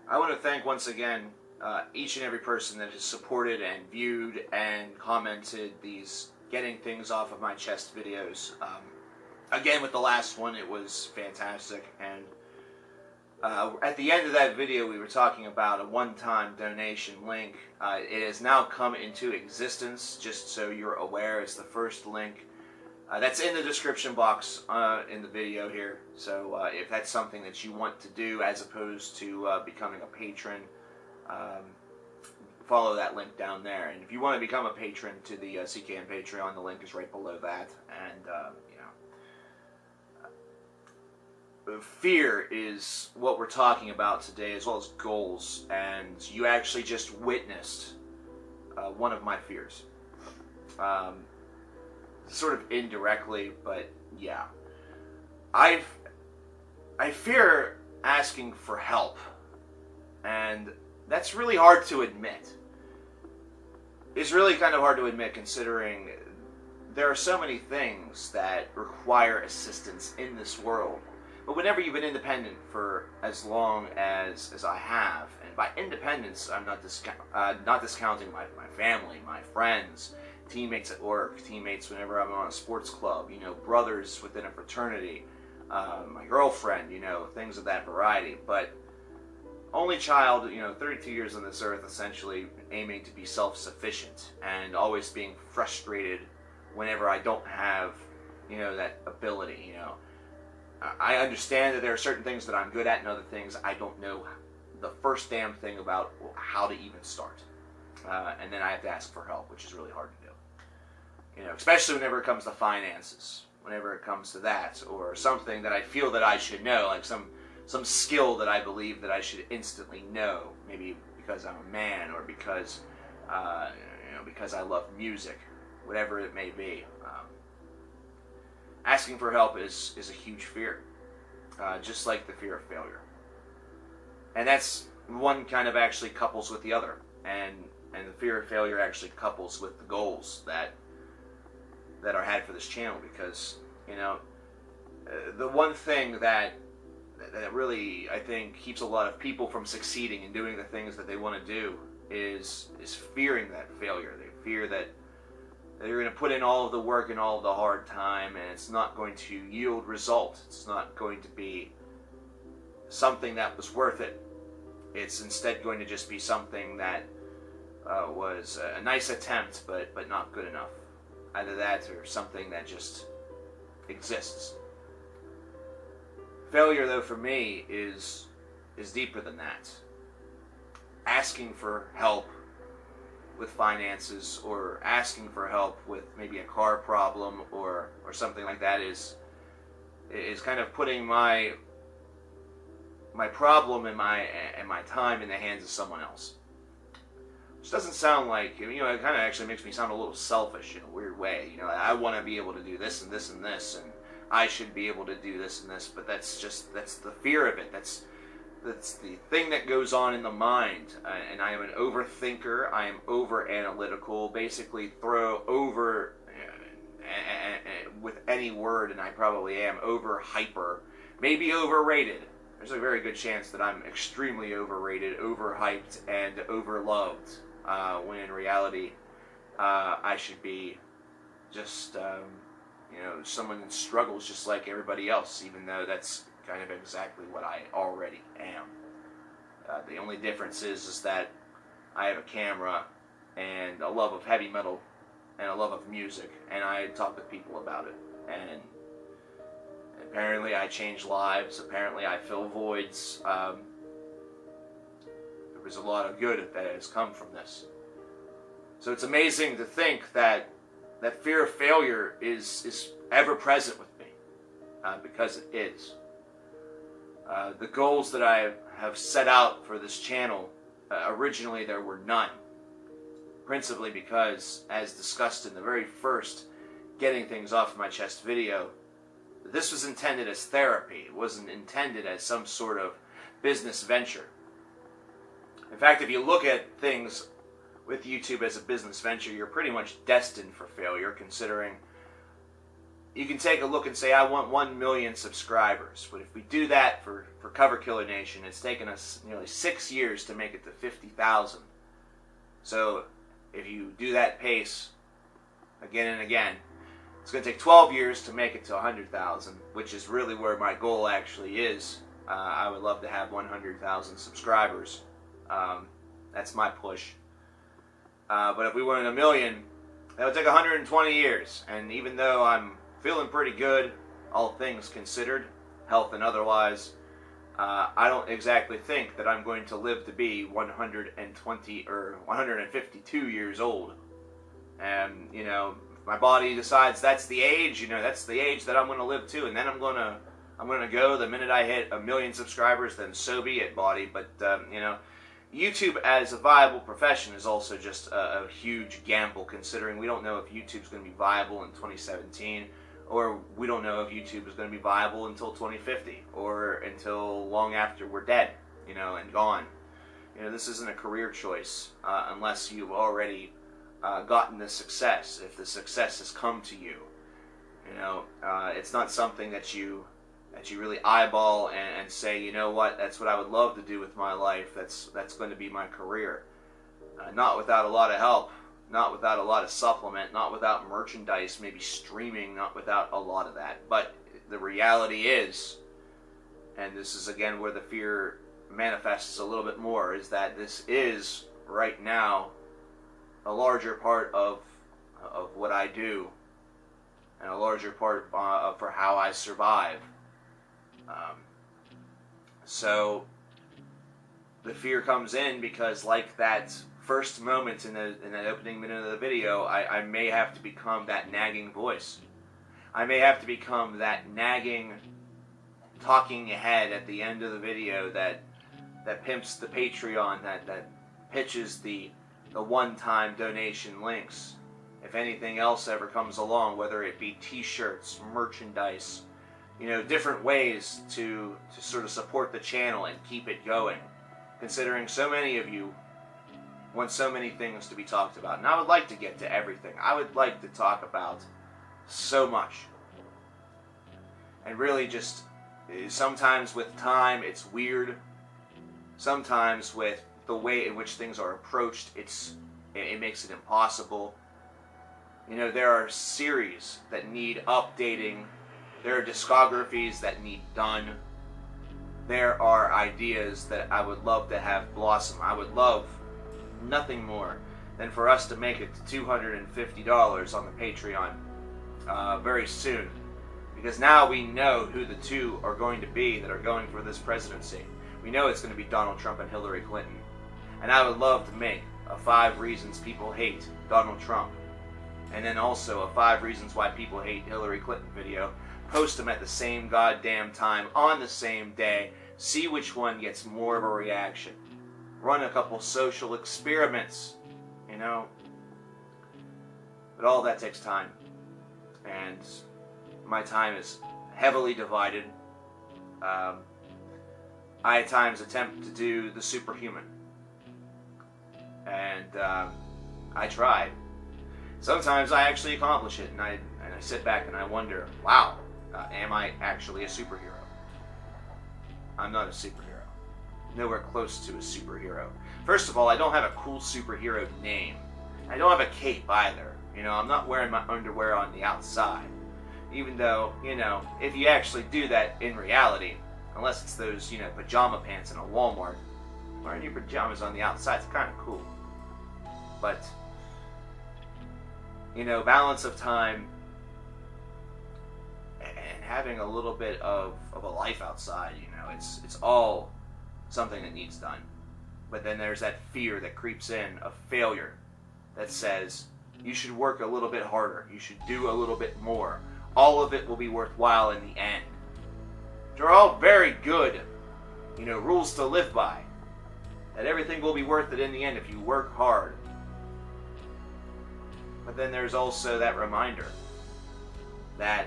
I want to thank once again each and every person that has supported and viewed and commented these getting things off of my chest videos. Again, with the last one, it was fantastic. And at the end of that video, we were talking about a one-time donation link. It has now come into existence, just so you're aware. It's the first link. That's in the description box in the video here. So if that's something that you want to do as opposed to becoming a patron, follow that link down there. And if you want to become a patron to the CKN Patreon, the link is right below that. And, fear is what we're talking about today, as well as goals. And you actually just witnessed one of my fears. Sort of indirectly, but yeah. I fear asking for help. And that's really hard to admit. It's really kind of hard to admit, considering there are so many things that require assistance in this world. But whenever you've been independent for as long as I have, and by independence, I'm not discounting my family, my friends, teammates at work, teammates whenever I'm on a sports club, brothers within a fraternity, my girlfriend, things of that variety. But only child, 32 years on this earth, essentially aiming to be self-sufficient and always being frustrated whenever I don't have, that ability, I understand that there are certain things that I'm good at and other things I don't know the first damn thing about how to even start. And then I have to ask for help, which is really hard to do. Especially whenever it comes to finances, whenever it comes to that, or something that I feel that I should know, like some skill that I believe that I should instantly know, maybe because I'm a man, or because because I love music, whatever it may be. Asking for help is a huge fear, just like the fear of failure. And that's one kind of actually couples with the other, and the fear of failure actually couples with the goals that are had for this channel, because the one thing that really, I think, keeps a lot of people from succeeding and doing the things that they want to do is fearing that failure. They fear that they're going to put in all of the work and all of the hard time, and it's not going to yield results. It's not going to be something that was worth it. It's instead going to just be something that was a nice attempt, but not good enough. Either that or something that just exists. Failure, though, for me, is deeper than that. Asking for help with finances, or asking for help with maybe a car problem or something like that is kind of putting my problem and my time in the hands of someone else. Which doesn't sound like, it kind of actually makes me sound a little selfish in a weird way. I want to be able to do this and this and this, and I should be able to do this and this, but that's the fear of it. That's the thing that goes on in the mind. And I am an overthinker. I am over-analytical. Basically, throw over with any word, and I probably am over-hyper. Maybe overrated. There's a very good chance that I'm extremely overrated, overhyped, and overloved. When in reality, I should be just, someone that struggles just like everybody else, even though that's kind of exactly what I already am. The only difference is that I have a camera and a love of heavy metal and a love of music, and I talk with people about it. And apparently I change lives. Apparently I fill voids. There was a lot of good that has come from this. So it's amazing to think that fear of failure is ever present with me, because it is. The goals that I have set out for this channel, originally there were none. Principally because, as discussed in the very first Getting Things Off My Chest video, this was intended as therapy. It wasn't intended as some sort of business venture. In fact, if you look at things with YouTube as a business venture, you're pretty much destined for failure, considering you can take a look and say, I want 1 million subscribers. But if we do that for Cover Killer Nation, it's taken us nearly 6 years to make it to 50,000. So if you do that pace again and again, it's going to take 12 years to make it to 100,000, which is really where my goal actually is. I would love to have 100,000 subscribers. That's my push. But if we wanted 1 million, that would take 120 years. And even though I'm feeling pretty good, all things considered, health and otherwise, I don't exactly think that I'm going to live to be 120 or 152 years old. And, you know, if my body decides that's the age, you know, that's the age that I'm going to live to, and then I'm going to go the minute I hit 1 million subscribers, then so be it, body. But, you know, YouTube as a viable profession is also just a huge gamble, considering we don't know if YouTube's going to be viable in 2017, or we don't know if YouTube is going to be viable until 2050, or until long after we're dead, you know, and gone. You know, this isn't a career choice unless you've already gotten the success, if the success has come to you. You know, it's not something that you really eyeball and say, you know what, that's what I would love to do with my life, that's going to be my career. Not without a lot of help, not without a lot of supplement, not without merchandise, maybe streaming, not without a lot of that. But the reality is, and this is again where the fear manifests a little bit more, is that this is, right now, a larger part of what I do, and a larger part for how I survive. So the fear comes in because, like that first moment in that opening minute of the video, I may have to become that nagging voice. I may have to become that nagging talking head at the end of the video that pimps the Patreon, that pitches the one-time donation links. If anything else ever comes along, whether it be t-shirts, merchandise, you know, different ways to sort of support the channel and keep it going, considering so many of you want so many things to be talked about. And I would like to get to everything. I would like to talk about so much. And really just, sometimes with time, it's weird. Sometimes with the way in which things are approached, it makes it impossible. You know, there are series that need updating. There are discographies that need done. There are ideas that I would love to have blossom. I would love nothing more than for us to make it to $250 on the Patreon very soon. Because now we know who the two are going to be that are going for this presidency. We know it's going to be Donald Trump and Hillary Clinton. And I would love to make a 5 reasons people hate Donald Trump. And then also a 5 reasons why people hate Hillary Clinton video. Post them at the same goddamn time, on the same day. See which one gets more of a reaction. Run a couple social experiments, you know. But all that takes time. And my time is heavily divided. I at times attempt to do the superhuman. And I try. Sometimes I actually accomplish it, and I sit back and I wonder, wow, am I actually a superhero? I'm not a superhero. Nowhere close to a superhero. First of all, I don't have a cool superhero name. I don't have a cape either. You know, I'm not wearing my underwear on the outside. Even though, you know, if you actually do that in reality, unless it's those, you know, pajama pants in a Walmart, wearing your pajamas on the outside is kind of cool. But, you know, balance of time and having a little bit of a life outside, you know, it's all something that needs done. But then there's that fear that creeps in of failure that says you should work a little bit harder, you should do a little bit more. All of it will be worthwhile in the end. They're all very good, you know, rules to live by. That everything will be worth it in the end if you work hard. But then there's also that reminder that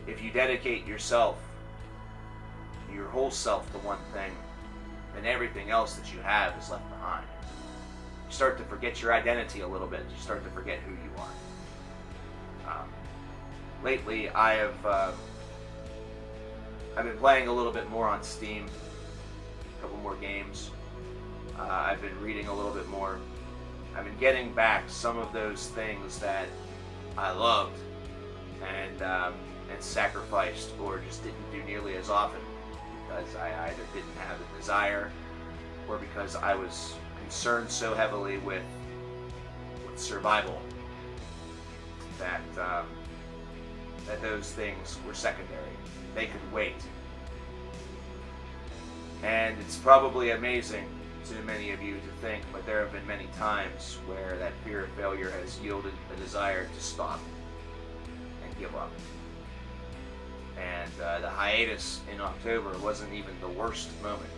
if you dedicate yourself, your whole self to one thing, then everything else that you have is left behind. You start to forget your identity a little bit. You start to forget who you are. lately I've been playing a little bit more on Steam, a couple more games. I've been reading a little bit more. I've been getting back some of those things that I loved and sacrificed or just didn't do nearly as often because I either didn't have the desire or because I was concerned so heavily with survival that those things were secondary. They could wait. And it's probably amazing to many of you to think, but there have been many times where that fear of failure has yielded a desire to stop and give up. And the hiatus in October wasn't even the worst moment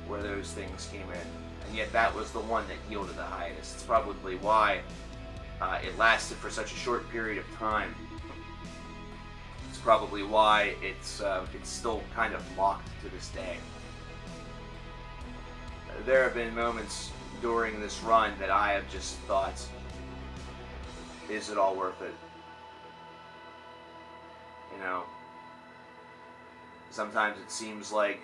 where those things came in. And yet that was the one that yielded the hiatus. It's probably why it lasted for such a short period of time. It's probably why it's still kind of mocked to this day. There have been moments during this run that I have just thought, is it all worth it? You know, sometimes it seems like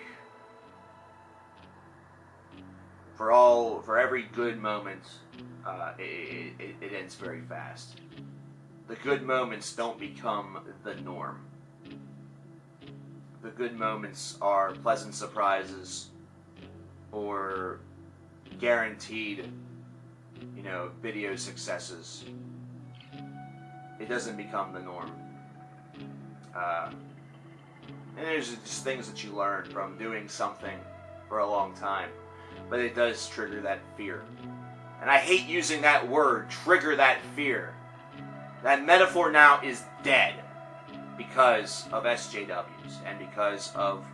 for every good moment, it ends very fast. The good moments don't become the norm. The good moments are pleasant surprises or guaranteed, video successes. It doesn't become the norm. And there's just things that you learn from doing something for a long time. But it does trigger that fear. And I hate using that word, trigger that fear. That metaphor now is dead because of SJWs and because of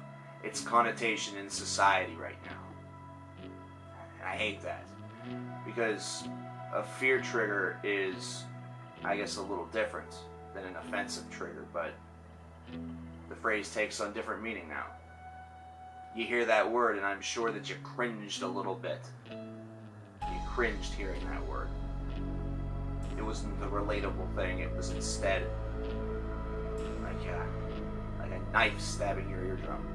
its connotation in society right now. And I hate that. Because a fear trigger is, I guess, a little different than an offensive trigger, but the phrase takes on different meaning now. You hear that word, and I'm sure that you cringed a little bit. You cringed hearing that word. It wasn't the relatable thing. It was instead like a knife stabbing your eardrum.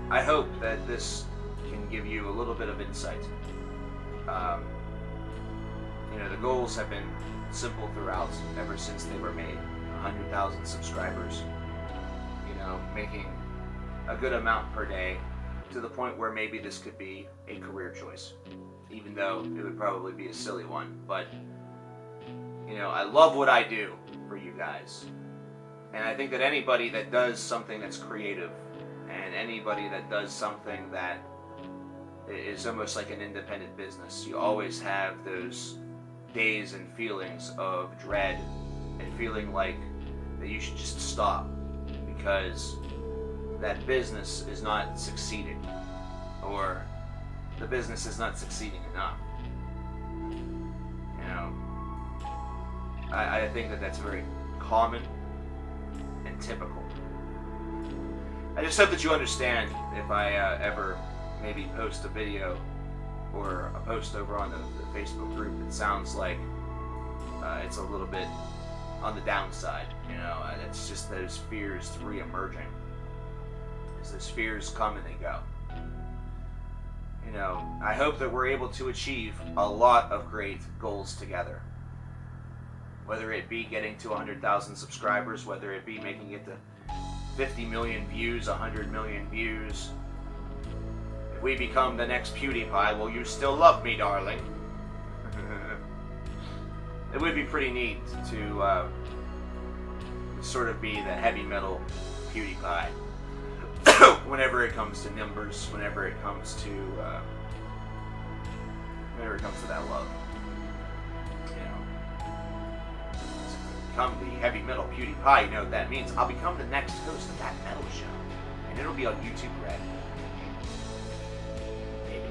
I hope that this can give you a little bit of insight. The goals have been simple throughout ever since they were made. 100,000 subscribers, making a good amount per day to the point where maybe this could be a career choice, even though it would probably be a silly one. But, I love what I do for you guys. And I think that anybody that does something that's creative and anybody that does something that is almost like an independent business, you always have those days and feelings of dread and feeling like that you should just stop because that business is not succeeding or the business is not succeeding enough. I think that that's very common and typical. I just hope that you understand if I ever maybe post a video or a post over on the Facebook group that sounds like it's a little bit on the downside, and it's just those fears re-emerging. As those fears come and they go. I hope that we're able to achieve a lot of great goals together. Whether it be getting to 100,000 subscribers, whether it be making it to 50 million views, 100 million views. If we become the next PewDiePie, will you still love me, darling? It would be pretty neat to sort of be the heavy metal PewDiePie whenever it comes to numbers, whenever it comes to that love. Become the heavy metal PewDiePie, you know what that means. I'll become the next host of that metal show, and it'll be on YouTube Red. Maybe.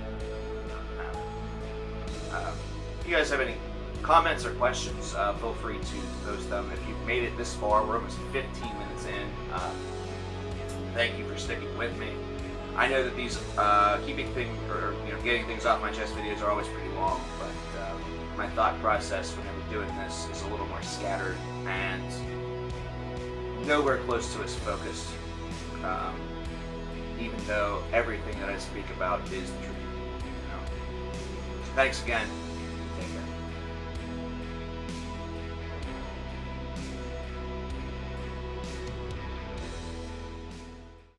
If you guys have any comments or questions, feel free to post them. If you've made it this far, we're almost 15 minutes in. Thank you for sticking with me. I know that these keeping things or getting things off my chest videos are always pretty long, but my thought process whenever doing this is a little more scattered and nowhere close to as focused, even though everything that I speak about is the truth. So thanks again.